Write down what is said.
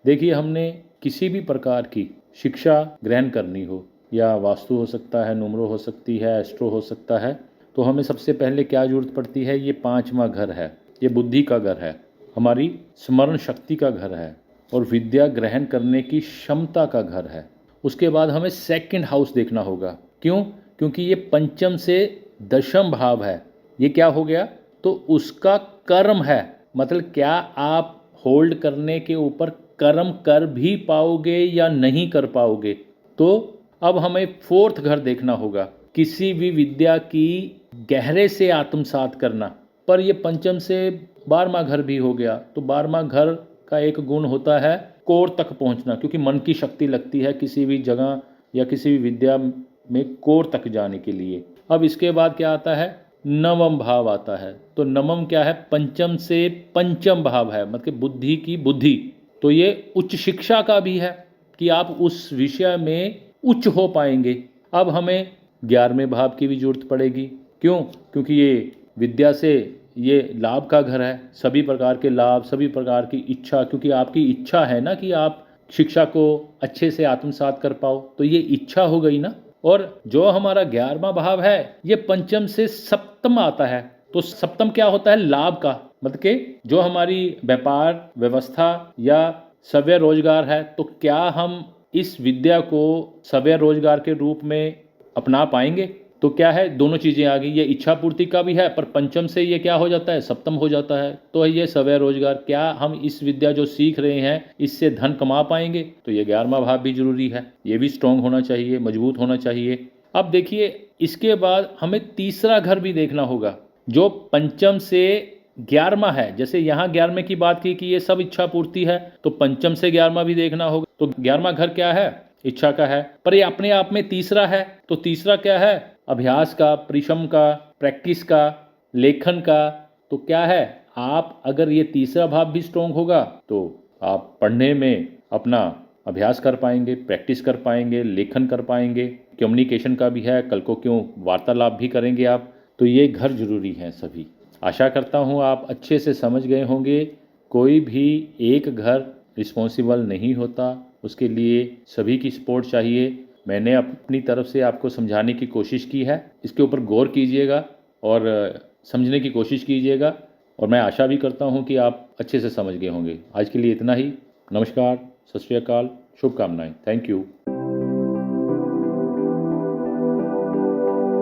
देखिए, हमने किसी भी प्रकार की शिक्षा ग्रहण करनी हो, या वास्तु हो सकता है, नुमरो हो सकती है, एस्ट्रो हो सकता है, तो हमें सबसे पहले क्या ज़रूरत पड़ती है? ये पांचवा घर है, ये बुद्धि का घर है, हमारी स्मरण शक्ति का घर है और विद्या ग्रहण करने की क्षमता का घर है। उसके बाद हमें सेकंड हाउस देखना होगा। क्यों? क्योंकि ये पंचम से दशम भाव है। ये क्या हो गया? तो उसका कर्म है। मतलब क्या आप होल्ड करने के ऊपर कर्म कर भी पाओगे या नहीं कर पाओगे? तो अब हमें फोर्थ घर देखना होगा। किसी भी विद्या की गहरे से आत्मसात करना। पर ये पंचम से 12वां घर भी हो गया, तो 12वां घर का एक गुण होता है कोर तक पहुंचना, क्योंकि मन की शक्ति लगती है किसी भी जगह या किसी भी विद्या में कोर तक जाने के लिए। अब इसके बाद क्या आता है? नवम भाव आता है। तो नवम क्या है? पंचम से पंचम भाव है, मतलब बुद्धि की बुद्धि। तो ये उच्च शिक्षा का भी है कि आप उस विषय में उच्च हो पाएंगे। अब हमें 11वें भाव की भी जरूरत पड़ेगी। क्यों? क्योंकि ये विद्या से ये लाभ का घर है, सभी प्रकार के लाभ, सभी प्रकार की इच्छा, क्योंकि आपकी इच्छा है ना कि आप शिक्षा को अच्छे से आत्मसात कर पाओ, तो ये इच्छा हो गई ना। और जो हमारा 11वां भाव है ये पंचम से सप्तम आता है। तो सप्तम क्या होता है? लाभ का, मतलब कि जो हमारी व्यापार व्यवस्था या स्वय रोजगार है, तो क्या हम इस विद्या को स्वय रोजगार के रूप में अपना पाएंगे? तो क्या है, दोनों चीज़ें आ गई। ये इच्छा पूर्ति का भी है, पर पंचम से ये क्या हो जाता है? सप्तम हो जाता है। तो ये स्वय रोजगार, क्या हम इस विद्या जो सीख रहे हैं इससे धन कमा पाएंगे? तो ये 11वां भाव भी जरूरी है, ये भी स्ट्रांग होना चाहिए, मजबूत होना चाहिए। अब देखिए, इसके बाद हमें तीसरा घर भी देखना होगा जो पंचम से 11वां है। जैसे यहाँ 11वें की बात की कि ये सब इच्छा पूर्ति है, तो पंचम से 11वां भी देखना होगा। तो 11वां घर क्या है? इच्छा का है, पर ये अपने आप में तीसरा है। तो तीसरा क्या है? अभ्यास का, परिश्रम का, प्रैक्टिस का, लेखन का। तो क्या है, आप अगर ये तीसरा भाव भी स्ट्रांग होगा तो आप पढ़ने में अपना अभ्यास कर पाएंगे, प्रैक्टिस कर पाएंगे, लेखन कर पाएंगे। कम्युनिकेशन का भी है, कल को क्यों वार्तालाप भी करेंगे आप। तो ये घर जरूरी हैं सभी। आशा करता हूँ आप अच्छे से समझ गए होंगे। कोई भी एक घर रिस्पॉन्सिबल नहीं होता, उसके लिए सभी की सपोर्ट चाहिए। मैंने अपनी तरफ से आपको समझाने की कोशिश की है, इसके ऊपर गौर कीजिएगा और समझने की कोशिश कीजिएगा, और मैं आशा भी करता हूँ कि आप अच्छे से समझ गए होंगे। आज के लिए इतना ही। नमस्कार, सत श्री अकाल, शुभकामनाएं। Thank you.